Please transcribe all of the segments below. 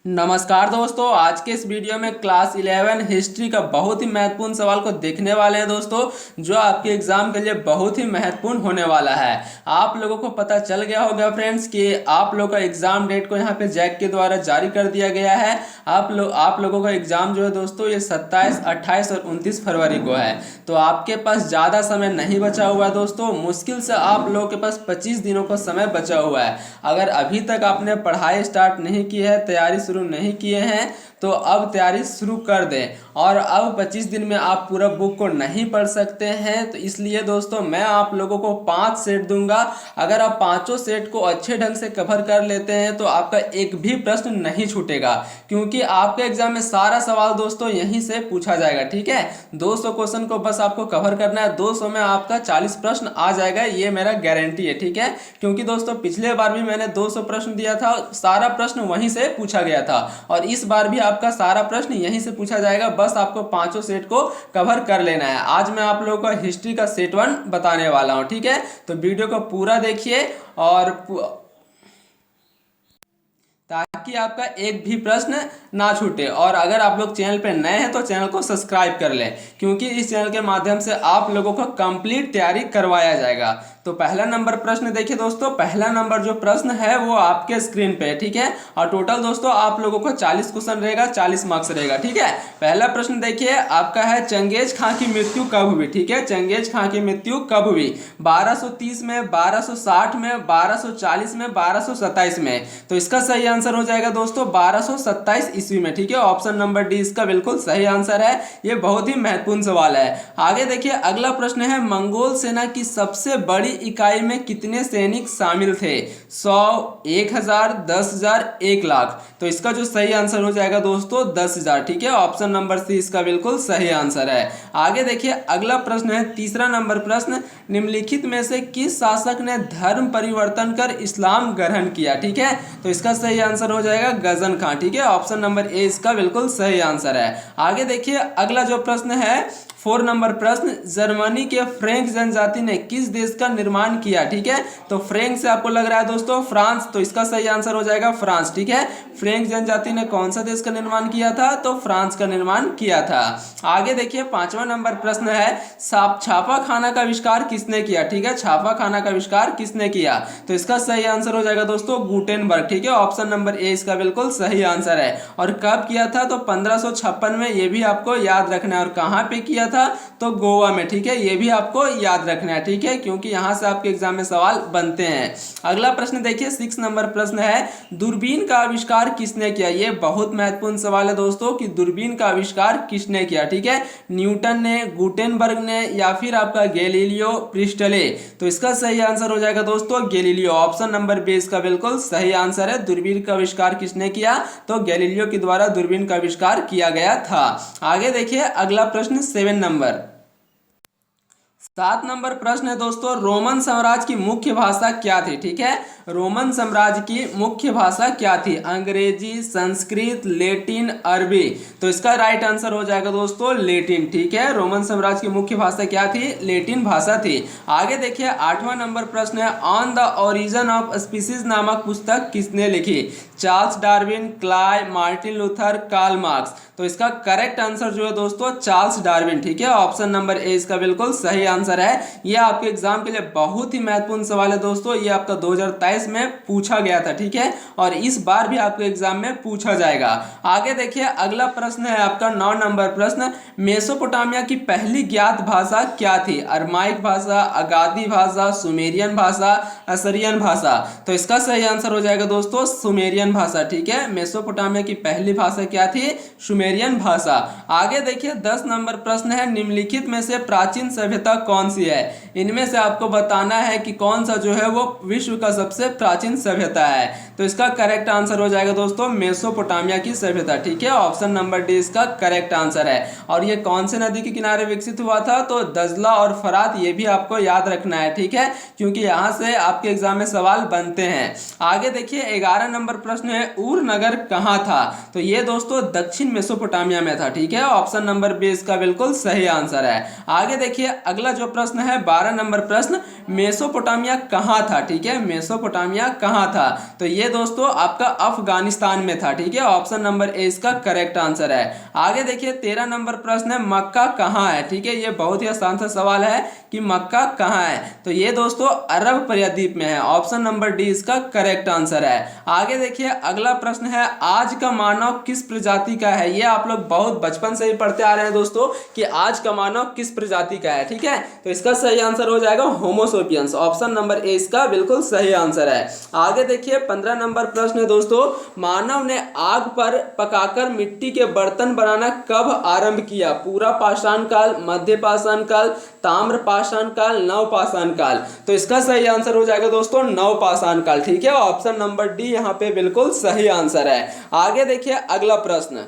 नमस्कार दोस्तों, आज के इस वीडियो में क्लास 11 हिस्ट्री का बहुत ही महत्वपूर्ण सवाल को देखने वाले हैं दोस्तों, जो आपके एग्जाम के लिए बहुत ही महत्वपूर्ण होने वाला है। आप लोगों को पता चल गया होगा फ्रेंड्स कि आप लोगों का एग्जाम डेट को यहाँ पे जैक के द्वारा जारी कर दिया गया है। आप लोगों का एग्जाम जो है दोस्तों ये 27, 28 और 29 फरवरी को है। तो आपके पास ज़्यादा समय नहीं बचा हुआ है दोस्तों, मुश्किल से आप लोगों के पास 25 दिनों का समय बचा हुआ है। अगर अभी तक आपने पढ़ाई स्टार्ट नहीं की है, तैयारी शुरू नहीं किए हैं, तो अब तैयारी शुरू कर दें। और अब 25 दिन में आप पूरा बुक को नहीं पढ़ सकते हैं, तो इसलिए दोस्तों मैं आप लोगों को 5 सेट दूंगा। अगर आप पांचों सेट को अच्छे ढंग से कवर कर लेते हैं तो आपका एक भी प्रश्न नहीं छूटेगा, क्योंकि आपके एग्जाम में सारा सवाल दोस्तों यहीं से पूछा जाएगा। ठीक है, 200 क्वेश्चन को बस आपको कवर करना है। 200 में आपका 40 प्रश्न आ जाएगा, ये मेरा गारंटी है। ठीक है, क्योंकि दोस्तों पिछले बार भी मैंने 200 प्रश्न दिया था, सारा प्रश्न वहीं से पूछा गया था, और इस बार भी आपका सारा प्रश्न यहीं से पूछा जाएगा। बस आपको पांचों सेट को कवर कर लेना है। आज मैं आप लोगों को हिस्ट्री का सेट 1 बताने वाला हूं। ठीक है, तो वीडियो को पूरा देखिए और ताकि आपका एक भी प्रश्न ना छूटे। और अगर आप लोग चैनल पे नए हैं तो चैनल को सब्सक्राइब कर लें, क्योंकि इस चैनल के माध्यम से आप लोगों को कंप्लीट तैयारी करवाया जाएगा। तो पहला नंबर प्रश्न देखिए दोस्तों, पहला नंबर जो प्रश्न है वो आपके स्क्रीन पे है। ठीक है, और टोटल दोस्तों आप लोगों को 40 क्वेश्चन रहेगा, 40 मार्क्स रहेगा। ठीक है, पहला प्रश्न देखिए आपका है, चंगेज खां की मृत्यु कब हुई। ठीक है, चंगेज खां की मृत्यु कब हुई? 1230 में, 1260 में, 1240 में, 1227 में। तो इसका सही आंसर हो जाएगा दोस्तों 1227 ईस्वी में। ठीक है, ऑप्शन नंबर डी इसका बिल्कुल सही आंसर है। ये बहुत ही महत्वपूर्ण सवाल है। आगे देखिए अगला प्रश्न है, मंगोल सेना की सबसे बड़ी इकाई में कितने सैनिक शामिल थे? 100, 1000, 10,000, 1 लाख। तो इसका जो सही आंसर हो जाएगा दोस्तों 10,000। ठीक है, ऑप्शन नंबर सी इसका बिल्कुल सही आंसर है। आगे देखिए अगला प्रश्न है, तीसरा नंबर प्रश्न, निम्नलिखित में से किस शासक ने धर्म परिवर्तन कर इस्लाम ग्रहण किया? ठीक है, तो इसका सही आंसर हो जाएगा गजन खान। ठीक है, ऑप्शन नंबर ए इसका बिल्कुल सही आंसर है। आगे देखिए अगला जो प्रश्न है 4 नंबर प्रश्न, जर्मनी के फ्रेंच जनजाति ने किस देश का निर्माण किया? ठीक है, तो फ्रेंच से आपको लग रहा है दोस्तों फ्रांस, तो इसका सही आंसर हो जाएगा फ्रांस। ठीक है, फ्रेंच जनजाति ने कौन सा देश का निर्माण किया था? तो फ्रांस का निर्माण किया था। आगे देखिए 5वां नंबर प्रश्न है, छापा खाना का आविष्कार किसने किया? ठीक है, छापा खाना का आविष्कार किसने किया? तो इसका सही आंसर हो जाएगा दोस्तों गुटेनबर्ग। ठीक है, ऑप्शन नंबर ए इसका बिल्कुल सही आंसर है। और कब किया था? तो 1556 में, ये भी आपको याद रखना है। और कहां पे किया था? तो गोवा में। ठीक है, ये भी आपको याद रखना है। ठीक है, क्योंकि यहां से आपके एग्जाम में सवाल बनते हैं। अगला प्रश्न देखिए 6 नंबर प्रश्न है, दूरबीन का आविष्कार किसने किया? ये बहुत महत्वपूर्ण सवाल है दोस्तों कि दूरबीन का आविष्कार किसने किया। ठीक है, न्यूटन ने, गुटेनबर्ग ने, या फिर आपका गैलीलियो प्रिस्टले। तो इसका सही आंसर हो जाएगा दोस्तों गैलीलियो। ऑप्शन नंबर बी इसका बिल्कुल सही आंसर है। दूरबीन का आविष्कार किसने किया? तो गैलीलियो के द्वारा दूरबीन का आविष्कार किया गया था। आगे देखिए अगला प्रश्न 7 नंबर 7 नंबर प्रश्न है दोस्तों, रोमन साम्राज्य की मुख्य भाषा क्या थी? ठीक है, रोमन साम्राज्य की मुख्य भाषा क्या थी? अंग्रेजी, संस्कृत, लेटिन, अरबी। तो इसका राइट आंसर हो जाएगा दोस्तों लेटिन। ठीक है, रोमन साम्राज्य की मुख्य भाषा क्या थी? लेटिन भाषा थी। आगे देखिए 8वां नंबर प्रश्न है, on the origin of species नामक पुस्तक किसने लिखी? चार्ल्स डार्विन, क्लाय, मार्टिन लूथर, कार्ल मार्क्स। तो इसका करेक्ट आंसर जो है दोस्तों चार्ल्स डार्विन। ठीक है, ऑप्शन नंबर ए इसका बिल्कुल सही आंसर है। ये आपके एग्जाम के लिए बहुत ही महत्वपूर्ण सवाल है दोस्तों, ये आपका 2023 में पूछा गया था। ठीक है, और इस बार भी आपके एग्जाम में पूछा जाएगा। आगे देखिए अगला प्रश्न है आपका 9 नंबर प्रश्न, मेसोपोटामिया की पहली ज्ञात भाषा क्या थी? अरमाइक भाषा, अगादी भाषा, सुमेरियन भाषा, असीरियन भाषा। तो इसका सही आंसर हो जाएगा दोस्तों सुमेरियन भाषा। ठीक है, मेसोपोटामिया की पहली भाषा क्या थी? सुमेरियन भाषा। आगे देखिए 10 नंबर प्रश्न है, निम्नलिखित में से प्राचीन सभ्यता कौन सी है? इनमें से आपको बताना है कि कौन सा जो है वो विश्व का सबसे प्राचीन सभ्यता है। तो इसका करेक्ट आंसर हो जाएगा दोस्तों मेसोपोटामिया की सभ्यता। ठीक है, ऑप्शन नंबर डी इसका करेक्ट आंसर है। और ये कौन से नदी के किनारे विकसित हुआ था? तो दजला और फरात, ये भी आपको याद रखना है। ठीक है, क्योंकि यहां से आपके एग्जाम में सवाल बनते हैं। आगे देखिए 11 नंबर प्रश्न है, ऊर नगर कहां था? तो ये दोस्तों दक्षिण मेसोपोटामिया में था। ठीक है, ऑप्शन नंबर बी इसका बिल्कुल सही आंसर है। आगे देखिए अगला जो जो प्रश्न है 12 नंबर प्रश्न, मेसोपोटामिया कहाँ था? ठीक है, मेसोपोटामिया कहाँ था? तो ये दोस्तों आपका अफगानिस्तान में था। ठीक है, ऑप्शन नंबर ए इसका करेक्ट आंसर है। आगे देखिए 13 नंबर प्रश्न है, मक्का कहाँ है? ठीक है, ये बहुत ही आसान सा सवाल है कि मक्का कहाँ है? तो ये दोस्तों अरब प्रायद्वीप में है। ऑप्शन नंबर डी इसका करेक्ट आंसर है। आगे देखिए अगला प्रश्न है, आज का मानव किस प्रजाति का है? ये आप लोग बहुत बचपन से ही पढ़ते आ रहे हैं दोस्तों कि आज का मानव किस प्रजाति का है। ठीक है, तो इसका सही आंसर हो जाएगा होमोसोपियंस। ऑप्शन नंबर ए इसका बिल्कुल सही आंसर है। आगे देखिए 15 नंबर प्रश्न है दोस्तों, मानव ने आग पर पकाकर मिट्टी के बर्तन बनाना कब आरंभ किया? पूरा पाषाण काल, मध्य पाषाण काल, ताम्र पाषाण काल, नव पाषाण काल? तो इसका सही आंसर हो जाएगा दोस्तों नव पाषाण काल। ठीक है, ऑप्शन नंबर डी यहाँ पे बिल्कुल सही आंसर है। आगे देखिए अगला प्रश्न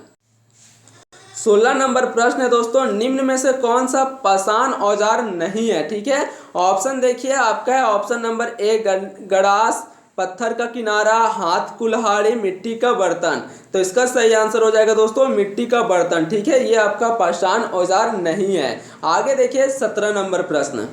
16 नंबर प्रश्न है दोस्तों, निम्न में से कौन सा पाषाण औजार नहीं है? ठीक है, ऑप्शन देखिए आपका है ऑप्शन नंबर ए गड़ास, पत्थर का किनारा, हाथ कुल्हाड़ी, मिट्टी का बर्तन। तो इसका सही आंसर हो जाएगा दोस्तों मिट्टी का बर्तन। ठीक है, ये आपका पाषाण औजार नहीं है। आगे देखिए 17 नंबर प्रश्न,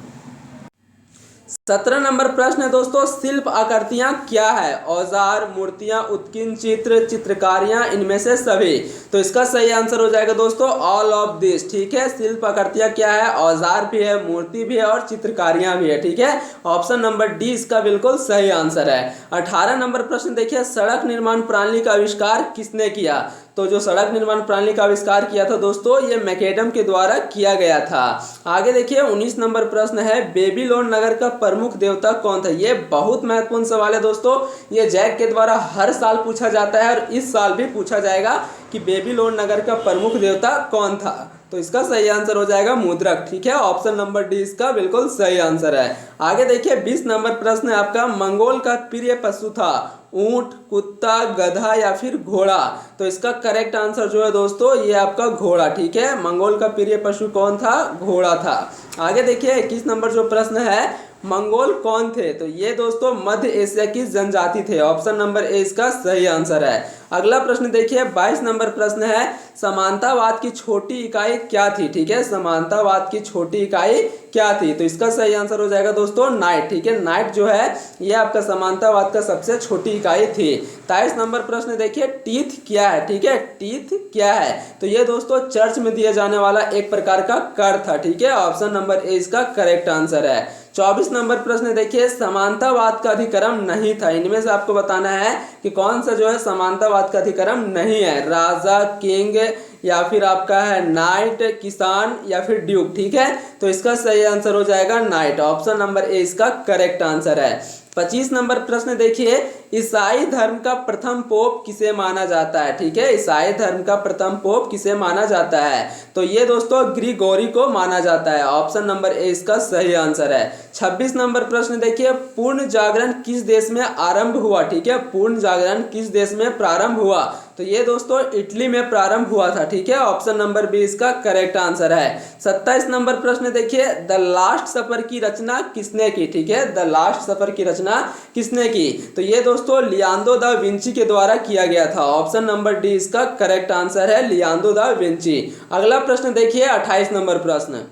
17 नंबर प्रश्न है दोस्तों, शिल्प आकृतियां क्या है? औजार, मूर्तियां, उत्कीर्ण चित्र, चित्रकारियां, इनमें से सभी? तो इसका सही आंसर हो जाएगा दोस्तों ऑल ऑफ दिस। ठीक है, शिल्प आकृतियां क्या है? औजार भी है, मूर्ति भी है और चित्रकारियां भी है। ठीक है, ऑप्शन नंबर डी इसका बिल्कुल सही आंसर है। 18 नंबर प्रश्न देखिए, सड़क निर्माण प्रणाली का आविष्कार किसने किया? तो जो सड़क निर्माण प्रणाली का आविष्कार किया था दोस्तों ये मैकेडम के द्वारा किया गया था। आगे देखिए 19 नंबर प्रश्न है, बेबीलोन नगर का प्रमुख देवता कौन था? ये बहुत महत्वपूर्ण सवाल है दोस्तों, ये जैक के द्वारा हर साल पूछा जाता है और इस साल भी पूछा जाएगा कि बेबीलोन नगर का प्रमुख देवता कौन था? तो इसका सही आंसर हो जाएगा मुद्रक। ठीक है, ऑप्शन नंबर डी इसका बिल्कुल सही आंसर है। आगे देखिए 20 नंबर प्रश्न है आपका, मंगोल का प्रिय पशु था ऊंट, कुत्ता, गधा या फिर घोड़ा? तो इसका करेक्ट आंसर जो है दोस्तों ये आपका घोड़ा। ठीक है, मंगोल का प्रिय पशु कौन था? घोड़ा था। आगे देखिए 21 नंबर जो प्रश्न है, मंगोल कौन थे? तो ये दोस्तों मध्य एशिया की जनजाति थे। ऑप्शन नंबर ए इसका सही आंसर है। अगला प्रश्न देखिए 22 नंबर प्रश्न है, समानतावाद की छोटी इकाई क्या थी? ठीक है, समानतावाद की छोटी इकाई क्या थी? तो इसका सही आंसर हो जाएगा दोस्तों नाइट। ठीक है, नाइट जो है ये आपका समानतावाद का सबसे छोटी इकाई थी। 23 नंबर प्रश्न देखिए, टीथ क्या है? ठीक है, टीथ क्या है? तो ये दोस्तों चर्च में दिया जाने वाला एक प्रकार का कर था। ठीक है, ऑप्शन नंबर ए इसका करेक्ट आंसर है। 24 नंबर प्रश्न देखिए, समानतावाद का अधिकरण नहीं था। इनमें से आपको बताना है कि कौन सा जो है समानतावाद का अधिकरण नहीं है, राजा, किंग या फिर आपका है नाइट, किसान या फिर ड्यूक। ठीक है, तो इसका सही आंसर हो जाएगा नाइट। ऑप्शन नंबर ए इसका करेक्ट आंसर है। 25 नंबर प्रश्न देखिए, ईसाई धर्म का प्रथम पोप किसे माना जाता है? ठीक है, ईसाई धर्म का प्रथम पोप किसे माना जाता है? तो ये दोस्तों ग्रिगोरी को माना जाता है। ऑप्शन नंबर ए इसका सही आंसर है। 26 नंबर प्रश्न देखिए, पूर्ण जागरण किस देश में आरंभ हुआ? ठीक है, पूर्ण जागरण किस देश में प्रारंभ हुआ? तो ये दोस्तों इटली में प्रारंभ हुआ था। ठीक है, ऑप्शन नंबर बी इसका करेक्ट आंसर है। 27 नंबर प्रश्न देखिए, द लास्ट सफर की रचना किसने की? ठीक है, द लास्ट सफर की रचना किसने की? तो ये दोस्तों लियोनार्डो दा विंची के द्वारा किया गया था। ऑप्शन नंबर डी इसका करेक्ट आंसर है, लियोनार्डो दा विंची। अगला प्रश्न देखिए 28 नंबर प्रश्न,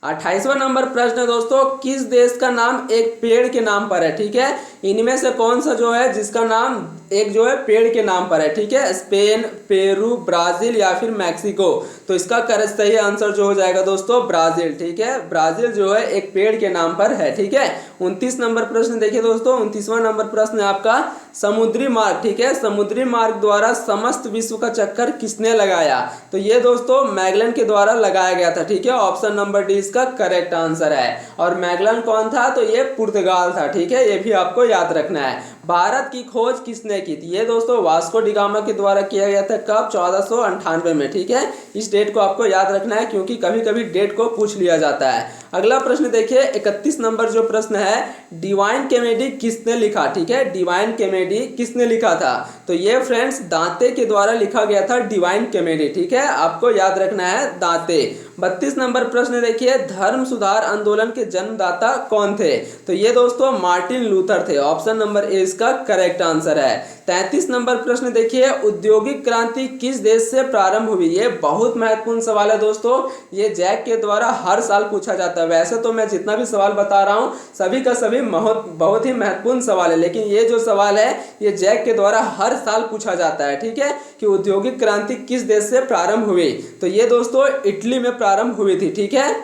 28वां नंबर प्रश्न दोस्तों, किस देश का नाम एक पेड़ के नाम पर है? ठीक है, इनमें से कौन सा जो है जिसका नाम एक जो है पेड़ के नाम पर है? ठीक है, स्पेन, पेरू, ब्राजील या फिर मैक्सिको? तो इसका करेक्ट सही आंसर जो हो जाएगा दोस्तों ब्राजील। ठीक है, ब्राजील जो है एक पेड़ के नाम पर है। ठीक है, 29 नंबर प्रश्न देखिए दोस्तों, 29वां नंबर प्रश्न है आपका, समुद्री मार्ग। ठीक है, समुद्री मार्ग द्वारा समस्त विश्व का चक्कर किसने लगाया? तो ये दोस्तों मैगलन के द्वारा लगाया गया था। ठीक है, ऑप्शन नंबर डी इसका करेक्ट आंसर है। और मैगलन कौन था? तो ये पुर्तगाल था। ठीक है, ये भी आपको याद रखना है। भारत की खोज किसने की थी? ये दोस्तों वास्को डी गामा के द्वारा किया गया था। कब? 1498 में। ठीक है, इस डेट को आपको याद रखना है क्योंकि कभी कभी डेट को पूछ लिया जाता है। अगला प्रश्न देखिए 31 नंबर जो प्रश्न है, डिवाइन कॉमेडी किसने लिखा? ठीक है, डिवाइन कॉमेडी किसने लिखा था? तो ये फ्रेंड्स दांते के द्वारा लिखा गया था डिवाइन कॉमेडी। ठीक है, आपको याद रखना है दांते। 32 नंबर प्रश्न देखिए, धर्म सुधार आंदोलन के जन्मदाता कौन थे? तो ये दोस्तों मार्टिन लूथर थे। ऑप्शन नंबर ए इसका करेक्ट आंसर है। 33 नंबर प्रश्न देखिए, औद्योगिक क्रांति किस देश से प्रारंभ हुई? ये बहुत महत्वपूर्ण सवाल है दोस्तों, ये जैक के द्वारा हर साल पूछा जाता है। वैसे तो मैं जितना भी सवाल बता रहा हूँ सभी का सभी बहुत ही महत्वपूर्ण सवाल है, लेकिन ये जो सवाल है ये जैक के द्वारा हर साल पूछा जाता है। ठीक है, कि औद्योगिक क्रांति किस देश से प्रारंभ हुई? तो ये दोस्तों इटली में प्रारंभ हुई थी। ठीक है,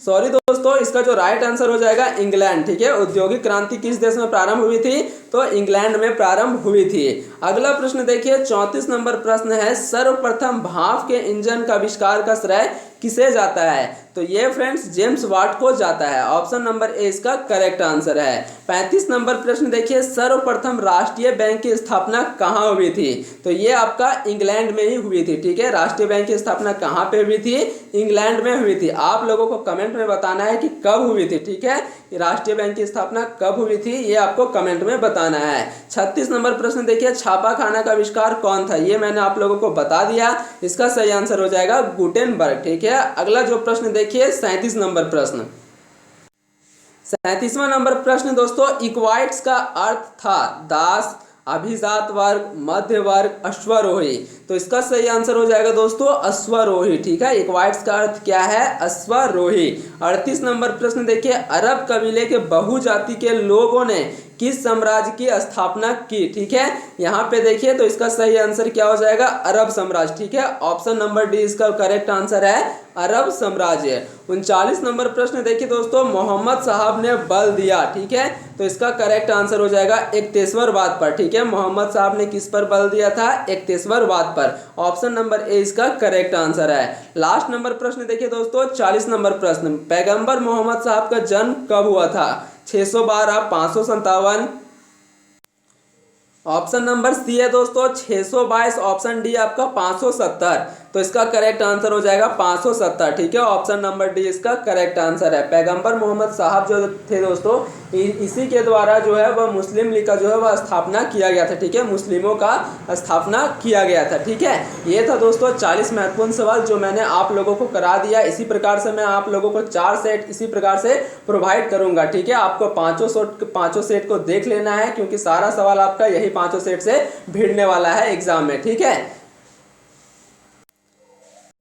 सॉरी दोस्तों, इसका जो राइट आंसर हो जाएगा इंग्लैंड। ठीक है, औद्योगिक क्रांति किस देश में प्रारंभ हुई थी? तो इंग्लैंड में प्रारंभ हुई थी। अगला प्रश्न देखिए, 34 नंबर प्रश्न है, सर्वप्रथम भाप के इंजन का आविष्कार का श्रेय किसे जाता है? तो ये फ्रेंड्स जेम्स वाट को जाता है। ऑप्शन नंबर ए इसका करेक्ट आंसर है। 35 नंबर प्रश्न देखिए, सर्वप्रथम राष्ट्रीय बैंक की स्थापना कहाँ हुई थी? तो ये आपका इंग्लैंड में ही हुई थी। ठीक है, राष्ट्रीय बैंक की स्थापना कहाँ पे हुई थी? इंग्लैंड में हुई थी। आप लोगों को कमेंट में बताना है कि कब हुई थी। ठीक है, राष्ट्रीय बैंक की स्थापना कब हुई थी ये आपको कमेंट में बताना है। 36 नंबर प्रश्न देखिए, छापाखाना का आविष्कार कौन था? ये मैंने आप लोगों को बता दिया, इसका सही आंसर हो जाएगा गुटेनबर्ग। ठीक है, अगला जो प्रश्न देखिए 37 नंबर प्रश्न। 37वां नंबर प्रश्न दोस्तों, इक्वाइट्स का अर्थ था दास, अभिजात वर्ग, मध्य वर्ग, अश्वारोही। तो इसका सही आंसर हो जाएगा दोस्तों अश्वारोही। ठीक है, इक्वाइट्स का अर्थ क्या है? अश्वारोही। 38 नंबर प्रश्न देखिए, अरब कबीले के बहुजाति के लोगों ने किस साम्राज्य की स्थापना की? ठीक है, यहाँ पे देखिए तो इसका सही आंसर क्या हो जाएगा? अरब साम्राज्य। ठीक है, ऑप्शन नंबर डी इसका करेक्ट आंसर है, अरब साम्राज्य। 39 नंबर प्रश्न देखिए दोस्तों, मोहम्मद साहब ने बल दिया। ठीक है, तो इसका करेक्ट आंसर हो जाएगा एकतेश्वरवाद पर। ठीक है, मोहम्मद साहब ने किस पर बल दिया था? एकतेश्वरवाद पर। ऑप्शन नंबर ए इसका करेक्ट आंसर है। लास्ट नंबर प्रश्न देखिए दोस्तों, 40 नंबर प्रश्न, पैगंबर मोहम्मद साहब का जन्म कब हुआ था? 612, 557। ऑप्शन नंबर सी है दोस्तों 622, ऑप्शन डी आपका 570। तो इसका करेक्ट आंसर हो जाएगा 570। ठीक है, ऑप्शन नंबर डी इसका करेक्ट आंसर है। पैगंबर मोहम्मद साहब जो थे दोस्तों, इसी के द्वारा जो है वह मुस्लिम लीग का जो है वह स्थापना किया गया था। ठीक है, मुस्लिमों का स्थापना किया गया था। ठीक है, ये था दोस्तों 40 महत्वपूर्ण सवाल जो मैंने आप लोगों को करा दिया। इसी प्रकार से मैं आप लोगों को 4 सेट इसी प्रकार से प्रोवाइड करूंगा। ठीक है, आपको पांचों सेट को देख लेना है, क्योंकि सारा सवाल आपका यही 5 सेट से भिड़ने वाला है एग्जाम में। ठीक है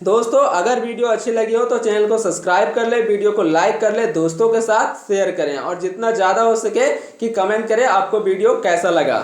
दोस्तों, अगर वीडियो अच्छी लगी हो तो चैनल को सब्सक्राइब कर ले, वीडियो को लाइक कर ले, दोस्तों के साथ शेयर करें और जितना ज़्यादा हो सके कि कमेंट करें आपको वीडियो कैसा लगा।